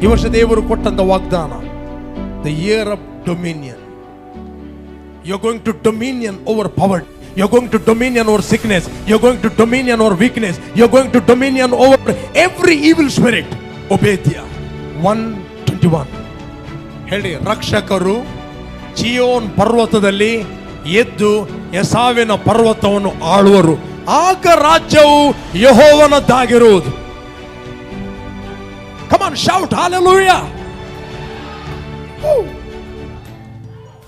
ಈ ವರ್ಷ ದೇವರು ಕೊಟ್ಟಂತ ವಾಗ್ದಾನ, the year of dominion. You are going to dominion over poverty. You are going to dominion over sickness. You are going to dominion over weakness. You are going to dominion over every evil spirit. Obadiah 1:21. ಹೇಳಿ, ರಕ್ಷಕರು ಚಿಯೋನ್ ಪರ್ವತದಲ್ಲಿ ಎದ್ದು ಎಸಾವಿನ ಪರ್ವತವನ್ನು ಆಳುವರು, ಆಗ ರಾಜ್ಯವು ಯೆಹೋವನದ್ದಾಗಿರುವುದು. Come on, shout hallelujah.